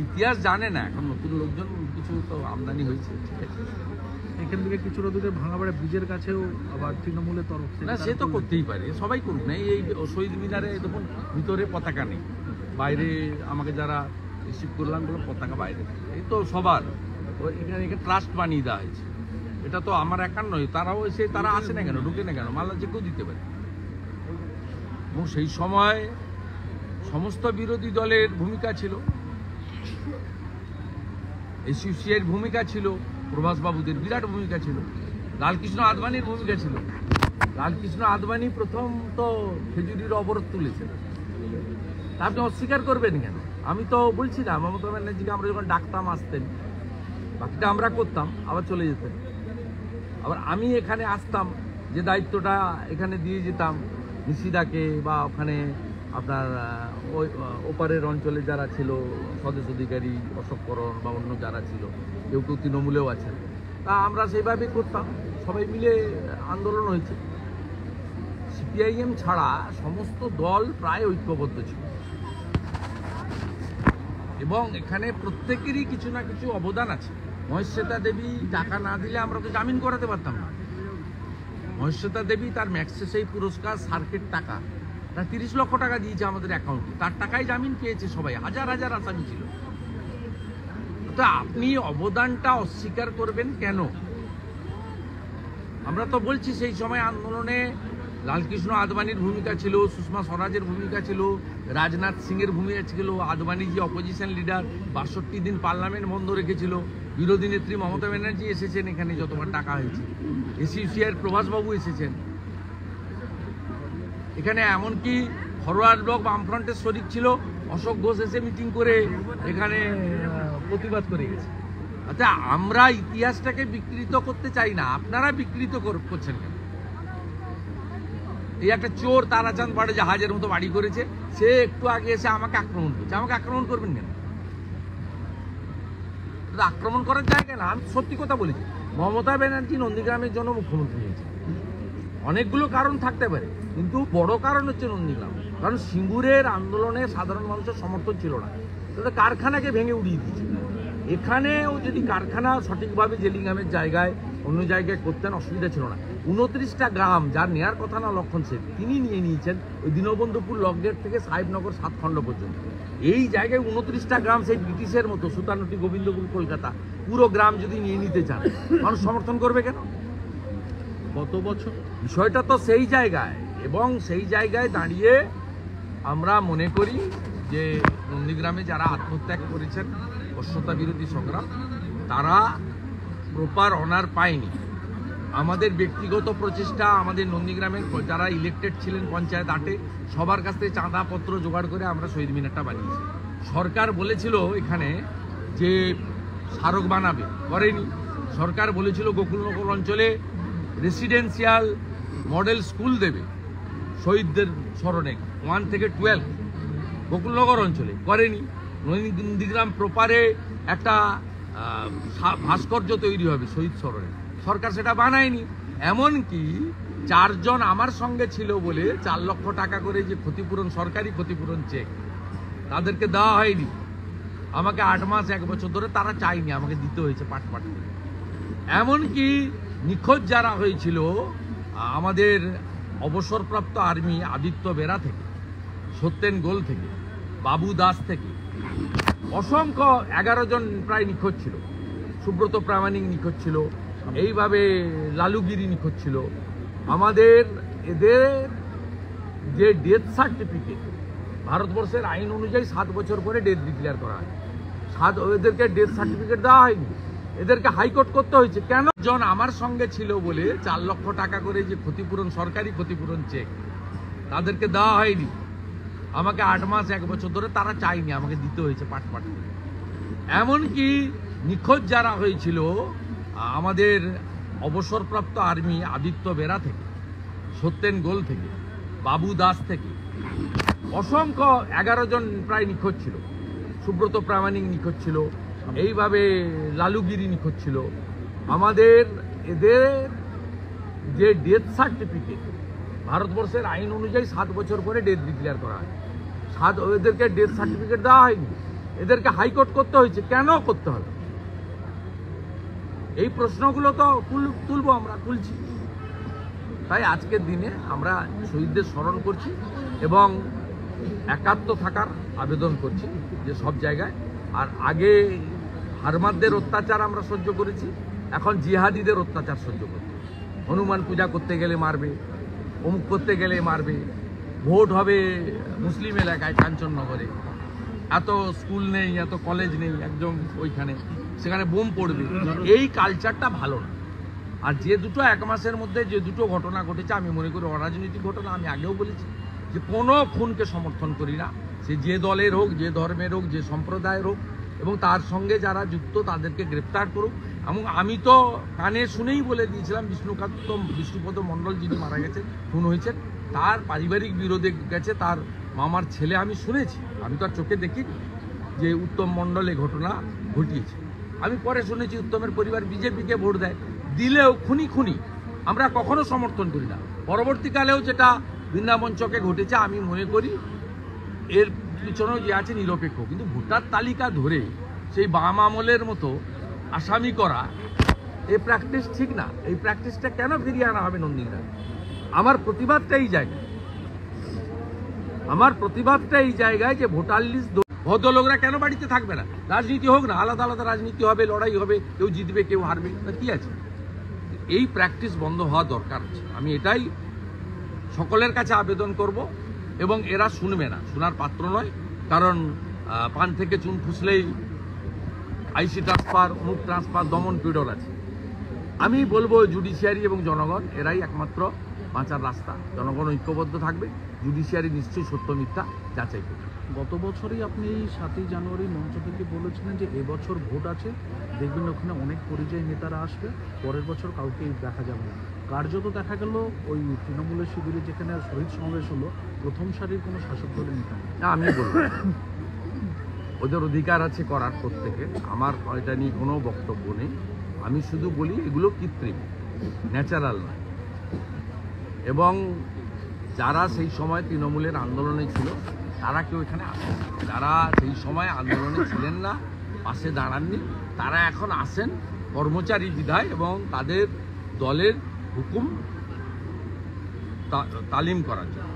ইতিহাস জানে না, এখন নতুন লোকজন কিছু তো আমদানি হয়েছে, ঠিক আছে। এখান থেকে কিছুটা দূরে ভাঙাবাড়া ব্রিজের কাছেও আবার তৃণমূলের তরফ থেকে না, সে তো করতেই পারে, সবাই করুক না। এই শহীদ মিনারে দেখুন ভিতরে পতাকা নেই, বাইরে আমাকে যারা রিসিভ করলাম বললাম পতাকা বাইরে, এই তো সবার এখানে ট্রাস্ট বানিয়ে দেওয়া হয়েছে। এটা তো আমার একার নয়, তারাও এসে তারা আসে না কেন, ঢুকে না কেন, মাল্লা যে কেউ দিতে পারে। এবং সেই সময় সমস্ত বিরোধী দলের ভূমিকা ছিল, এসইউসিআইয়ের ভূমিকা ছিল, প্রভাস বাবুদের বিরাট ভূমিকা ছিল, লালকৃষ্ণ আদবানির ভূমিকা ছিল। লালকৃষ্ণ আদবানি প্রথম তো খেজুরির অবরোধ তুলেছেন, তা আপনি অস্বীকার করবেন কেন? আমি তো বলছিলাম মমতা ব্যানার্জিকে আমরা যখন ডাকতাম আসতেন, বাকিটা আমরা করতাম, আবার চলে যেতেন। আবার আমি এখানে আসতাম, যে দায়িত্বটা এখানে দিয়ে যেতাম নিশিদাকে, বা ওখানে আপনার ওই ওপারের অঞ্চলে যারা ছিল স্বদেশ অধিকারী, অশোক করণ বা অন্য যারা ছিল, কেউ কেউ তৃণমূলেও আছেন, তা আমরা সেইভাবেই করতাম, সবাই মিলে আন্দোলন হয়েছে। সিপিআইএম ছাড়া সমস্ত দল প্রায় ঐক্যবদ্ধ ছিল, এবং এখানে প্রত্যেকেরই কিছু না কিছু অবদান আছে। মহেশ্বেতা দেবী টাকা না দিলে আমরা তো জামিন করাতে পারতাম না। মহেশ্বেতা দেবী তার ম্যাক্সেসেই পুরস্কার সার্কেট টাকা, তার 30 লক্ষ টাকা দিয়েছে আমাদের অ্যাকাউন্টে, তার টাকায় জামিন পেয়েছে সবাই, হাজার হাজার আসামি ছিল। তো আপনি অবদানটা অস্বীকার করবেন কেন? আমরা তো বলছি সেই সময় আন্দোলনে লালকৃষ্ণ আদবানির ভূমিকা ছিল, সুষমা স্বরাজের ভূমিকা ছিল, রাজনাথ সিংয়ের ভূমিকা ছিল, আদবানি যে অপোজিশন লিডার 62 দিন পার্লামেন্ট বন্ধ রেখেছিল, বিরোধী নেত্রী মমতা ব্যানার্জি এসেছেন এখানে যতবার টাকা হয়েছে, এসইউসিআইয়ের প্রভাসবাবু এসেছেন এখানে, এমনকি ফরওয়ার্ড ব্লক বামফ্রন্টের শরিক ছিল, অশোক ঘোষ এসে মিটিং করে এখানে প্রতিবাদ করে গেছে। আচ্ছা, আমরা ইতিহাসটাকে বিকৃত করতে চাই না, আপনারা বিকৃত করছেন কেন? এই একটা চোর তারাচাঁদ বাড়ে জাহাজের মতো বাড়ি করেছে, সে একটু আগে এসে আমাকে আক্রমণ করছে, আমাকে আক্রমণ করবেন কেন? আক্রমণ করার জায়গা না। আমি সত্যি কথা বলেছি, মমতা ব্যানার্জি নন্দীগ্রামের জন্য মুখ্যমন্ত্রী হয়েছে, অনেকগুলো কারণ থাকতে পারে, কিন্তু বড় কারণ হচ্ছে নন্দীগ্রাম। কারণ সিঙ্গুরের আন্দোলনে সাধারণ মানুষের সমর্থন ছিল না, তাদের কারখানাকে ভেঙে উড়িয়ে দিয়েছে। এখানেও যদি কারখানা সঠিকভাবে জেলিংহামের জায়গায় অন্য জায়গায় করতেন, অসুবিধা ছিল না। 29টা গ্রাম যার নেওয়ার কথা না লক্ষণ সেন, তিনি নিয়ে নিয়েছেন ওই দীনবন্ধুপুর লকগেট থেকে সাহেবনগর 7 খণ্ড পর্যন্ত। এই জায়গায় 29টা গ্রাম সেই ব্রিটিশের মতো সুতানুটি, গোবিন্দপুর, কলকাতা পুরো গ্রাম যদি নিয়ে নিতে চান, মানুষ সমর্থন করবে কেন? গত বছর বিষয়টা তো সেই জায়গায়, এবং সেই জায়গায় দাঁড়িয়ে আমরা মনে করি যে নন্দীগ্রামে যারা আত্মত্যাগ করেছেন বশ্যতা বিরোধী সংগ্রাম, তারা প্রপার অনার পায়নি। আমাদের ব্যক্তিগত প্রচেষ্টা, আমাদের নন্দীগ্রামের যারা ইলেক্টেড ছিলেন পঞ্চায়েত 8-এ, সবার কাছ থেকে চাঁদাপত্র জোগাড় করে আমরা শহীদ মিনারটা বানিয়েছি। সরকার বলেছিল এখানে যে স্মারক বানাবে, করেনি। সরকার বলেছিল গোকুলনগর অঞ্চলে রেসিডেন্সিয়াল মডেল স্কুল দেবে শহীদদের স্মরণে 1 থেকে 12 গোকুলনগর অঞ্চলে, করেনি। নন্দীগ্রাম প্রপারে একটা ভাস্কর্য তৈরি হবে শহীদ স্মরণে, সরকার সেটা বানায়নি। এমনকি 4 জন আমার সঙ্গে ছিল বলে 4 লক্ষ টাকা করে যে ক্ষতিপূরণ, সরকারি ক্ষতিপূরণ চেক, তাদেরকে দেওয়া হয়নি। আমাকে 8 মাস 1 বছর ধরে তারা চাইনি, আমাকে দিতে হয়েছে পাট পাট করে। এমনকি নিখোঁজ যারা হয়েছিল আমাদের অবসরপ্রাপ্ত আর্মি আদিত্য বেরা থেকে, সত্যেন গোল থেকে, বাবু দাস থেকে, অসংখ্য 11 জন প্রায় নিখোঁজ ছিল, সুব্রত প্রামাণিক নিখোঁজ ছিল, এইভাবে লালুগিরি নিখোঁজ ছিল। আমাদের এদের যে ডেথ সার্টিফিকেট, ভারতবর্ষের আইন অনুযায়ী 7 বছর পরে ডেথ ডিক্লেয়ার করা হয়, এদেরকে ডেথ সার্টিফিকেট দেওয়া হয়নি, এদেরকে হাইকোর্ট করতে হয়েছে। কেন? জন আমার সঙ্গে ছিল বলে 4 লক্ষ টাকা করে যে ক্ষতিপূরণ, সরকারি ক্ষতিপূরণ চেক, তাদেরকে দেওয়া হয়নি। আমাকে 8 মাস 1 বছর ধরে তারা চাইনি, আমাকে দিতে হয়েছে পাট পাট করে। এমনকি নিখোঁজ যারা হয়েছিল আমাদের অবসরপ্রাপ্ত আর্মি আদিত্য বেরা থেকে, সত্যেন গোল থেকে, বাবু দাস থেকে, অসংখ্য 11 জন প্রায় নিখোঁজ ছিল, সুব্রত প্রামাণিক নিখোঁজ ছিল, এইভাবে লালুগিরি নিখোঁজ ছিল। আমাদের এদের যে ডেথ সার্টিফিকেট, ভারতবর্ষের আইন অনুযায়ী 7 বছর পরে ডেথ ডিক্লেয়ার করা হয়, এদেরকে ডেথ সার্টিফিকেট দেওয়া হয়নি, এদেরকে হাইকোর্ট করতে হয়েছে, কেন করতে হবে? এই প্রশ্নগুলো তো তুলবো, আমরা তুলছি। তাই আজকের দিনে আমরা শহীদদের স্মরণ করছি এবং একাত্ম থাকার আবেদন করছি যে সব জায়গায়। আর আগে হারমাদদের অত্যাচার আমরা সহ্য করেছি, এখন জিহাদিদের অত্যাচার সহ্য করছি। হনুমান পূজা করতে গেলে মারবে, অমুক করতে গেলে মারবে, ভোট হবে মুসলিম এলাকায় কাঞ্চননগরে, এত স্কুল নেই, এত কলেজ নেই, একদম ওইখানে সেখানে বোম পড়বে। এই কালচারটা ভালো না। আর যে দুটো এক মাসের মধ্যে যে দুটো ঘটনা ঘটেছে, আমি মনে করি অরাজনৈতিক ঘটনা। আমি আগেও বলেছি যে কোনো খুনকে সমর্থন করি না, সে যে দলের হোক, যে ধর্মের হোক, যে সম্প্রদায়ের হোক, এবং তার সঙ্গে যারা যুক্ত তাদেরকে গ্রেপ্তার করুক। এবং আমি তো কানে শুনেই বলে দিয়েছিলাম বিষ্ণুপদ মণ্ডল যিনি মারা গেছেন, খুন হয়েছেন, তার পারিবারিক বিরোধে গেছে তার মামার ছেলে। আমি শুনেছি, আমি তো আর চোখে দেখিনি যে উত্তম মণ্ডল এই ঘটনা ঘটিয়েছে। আমি পরে শুনেছি উত্তমের পরিবার বিজেপিকে ভোট দেয়, দিলেও খুনি আমরা কখনো সমর্থন করি না। পরবর্তীকালেও যেটা বৃন্দাবন চকে ঘটেছে, আমি মনে করি এর পিছনেও যে আছে নিরপেক্ষ। কিন্তু ভোটার তালিকা ধরে সেই বাম আমলের মতো আসামি করা, এই প্র্যাকটিস ঠিক না। এই প্র্যাকটিসটা কেন ফিরিয়ে আনা হবে নন্দীগ্রামে? আমার প্রতিবাদটা এই জায়গায় যে ভোটার লিস্ট ভদ্রলোকরা কেন বাড়িতে থাকবে না? রাজনীতি হোক না, আলাদা আলাদা রাজনীতি হবে, লড়াই হবে, কেউ জিতবে কেউ হারবে, কি আছে? এই প্র্যাকটিস বন্ধ হওয়া দরকার আছে। আমি এটাই সকলের কাছে আবেদন করব। এবং এরা শুনবে না, শোনার পাত্র নয়। কারণ পান থেকে চুন খুঁজলেই আইসি ট্রান্সফার, মুখ ট্রান্সফার, দমন পিডল আছে। আমি বলবো জুডিশিয়ারি এবং জনগণ এরাই একমাত্র বাঁচার রাস্তা। জনগণ ঐক্যবদ্ধ থাকবে, জুডিশিয়ারি নিশ্চয়ই সত্য মিথ্যা যাচাই করবে। গত বছরই আপনি 7ই জানুয়ারি মঞ্চ থেকে বলেছিলেন যে এবছর ভোট আছে, দেখবেন ওখানে অনেক পরিযায়ী নেতারা আসবে, পরের বছর কাউকেই দেখা যাবে না। কার্যত দেখা গেল ওই তৃণমূলের শিবিরে যেখানে শহীদ সমাবেশ হলো, প্রথম সারির কোনো শাসক দলের নেতা নেই। না, আমি বলবো ওদের অধিকার আছে করার, প্রত্যেকের। আমার এটা নিয়ে কোনো বক্তব্য নেই। আমি শুধু বলি এগুলো কৃত্রিম, ন্যাচারাল নয়। এবং যারা সেই সময় তৃণমূলের আন্দোলনে ছিল তারা কেউ এখানে আসেন, যারা সেই সময় আন্দোলনে ছিলেন না, পাশে দাঁড়াননি, তারা এখন আসেন কর্মচারী বিধায় এবং তাদের দলের হুকুম তালিম করার জন্য।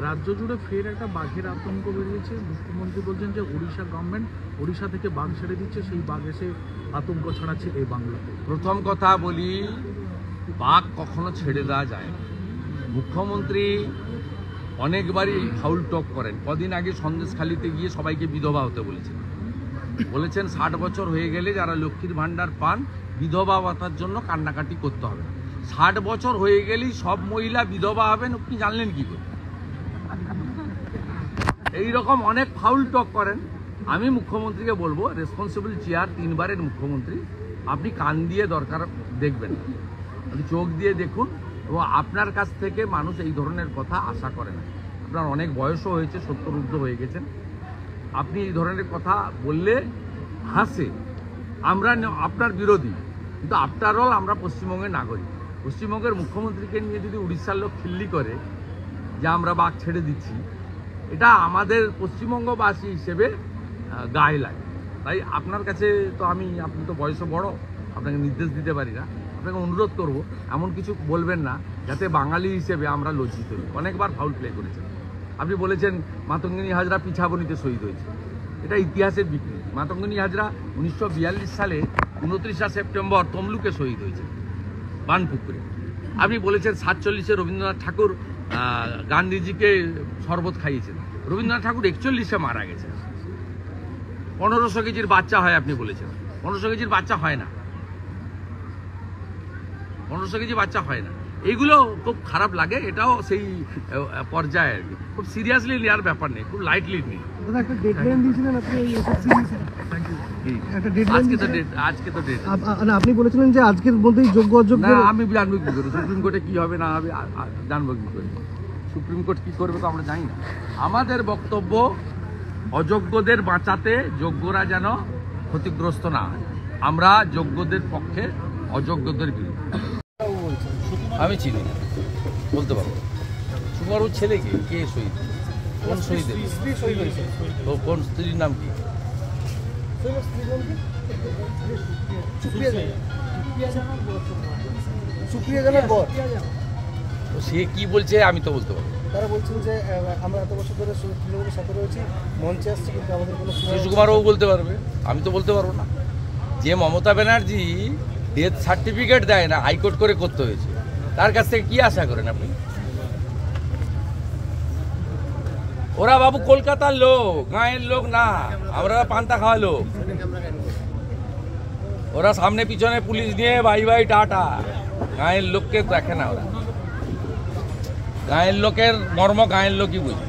রাজ্য জুড়ে ফের একটা বাঘের আতঙ্ক বেরিয়েছে। মুখ্যমন্ত্রী বলছেন যে উড়িষ্যা গভর্নমেন্ট উড়িষ্যা থেকে বাঘ ছেড়ে দিচ্ছে, সেই বাঘ এসে আতঙ্ক ছড়াচ্ছে এই বাংলাতে। প্রথম কথা বলি, বাঘ কখনো ছেড়ে দেওয়া যায় না। মুখ্যমন্ত্রী অনেকবারই ফাউল টক করেন। কদিন আগে সন্দেশখালিতে গিয়ে সবাইকে বিধবা হতে বলেছেন 60 বছর হয়ে গেলে যারা লক্ষ্মীর ভাণ্ডার পান, বিধবা ভাতার জন্য কান্নাকাটি করতে হবে না। 60 বছর হয়ে গেলেই সব মহিলা বিধবা হবেন, আপনি জানলেন কি করে? এইরকম অনেক ফাউল টক করেন। আমি মুখ্যমন্ত্রীকে বলবো, রেসপন্সিবল চেয়ার, 3 বারের মুখ্যমন্ত্রী, আপনি কান দিয়ে দরকার দেখবেন, আপনি চোখ দিয়ে দেখুন। এবং আপনার কাছ থেকে মানুষ এই ধরনের কথা আশা করে না। আপনার অনেক বয়সও হয়েছে, 70 ঊর্ধ্ব হয়ে গেছেন। আপনি এই ধরনের কথা বললে হাসে, আমরা আপনার বিরোধী, কিন্তু আফটার অল আমরা পশ্চিমবঙ্গের নাগরিক। পশ্চিমবঙ্গের মুখ্যমন্ত্রীকে নিয়ে যদি উড়িষ্যার লোক খিল্লি করে যে আমরা বাঘ ছেড়ে দিচ্ছি, এটা আমাদের পশ্চিমবঙ্গবাসী হিসেবে গায়ে লাগে। তাই আপনার কাছে তো আপনি তো বয়সে বড়, আপনাকে নির্দেশ দিতে পারি না। আপনাকে অনুরোধ করব, এমন কিছু বলবেন না যাতে বাঙালি হিসেবে আমরা লজ্জিত হই। অনেকবার ফাউল প্লে করেছেন। আপনি বলেছেন মাতঙ্গিনী হাজরা পিছাবনিতে শহীদ হয়েছে, এটা ইতিহাসের বিকৃতি। মাতঙ্গিনী হাজরা 1942 সালে 29 সেপ্টেম্বর তমলুকে শহীদ হয়েছে, বানপুকুরে। আপনি বলেছেন 47-এ রবীন্দ্রনাথ ঠাকুর গান্ধীজিকে শরবত খাইয়েছেন। রবীন্দ্রনাথ ঠাকুর 41-এ মারা গেছে। 1500 কেজির বাচ্চা হয়, আপনি বলেছেন। 1500 কেজির বাচ্চা হয় না, 1500 কেজি বাচ্চা হয় না। এইগুলো খুব খারাপ লাগে। এটাও সেই পর্যায়ে আর কি, খুব সিরিয়াসলি নেওয়ার ব্যাপার নেই, খুব লাইটলি নেই। আজকে তো ডেট, আপনি বলেছিলেন যে আজকের মধ্যেই যোগ্য অযোগ্য। না, আমি জানবো কি করে? সুপ্রিম কোর্টে কি হবে না হবে জানবো কি করে? সুপ্রিম কোর্ট কি করবে তো আমরা জানি না। আমাদের বক্তব্য, অযোগ্যদের বাঁচাতে যোগ্যরা যেন ক্ষতিগ্রস্ত না হয়। আমরা যোগ্যদের পক্ষে, অযোগ্যদের বিরুদ্ধে। আমি চিনি না, বলতে পারবো। সুকুমারবাবুর ছেলে কে শহীদ? কোন শহীদ? কোন স্ত্রীর নাম কি? সুপ্রিয়া জানার পর তো সে কি বলছে আমি তো বলতে পারবো না। তারা বলছেন যে আমরা এত বছর ধরে তৃণমূলের সাথে রয়েছি, মঞ্চে আসছি, কিন্তু আমাদের কোনো সুকুমারবাবু বলতে পারবে, আমি তো বলতে পারবো না। যে মমতা ব্যানার্জি ডেথ সার্টিফিকেট দেয় না, হাইকোর্ট করে করতে হয়েছে, তার কাছ থেকে কি আশা করেন আপনি? ওরা বাবু কলকাতার লোক, গাঁয়ের লোক না, আমরা পান্তা খাওয়া লোক। ওরা সামনে পিছনে পুলিশ নিয়ে বাই বাই টাটা, গাঁয়ের লোককে দেখে না ওরা। গাঁয়ের লোকের মর্ম গাঁয়ের লোকই বুঝে।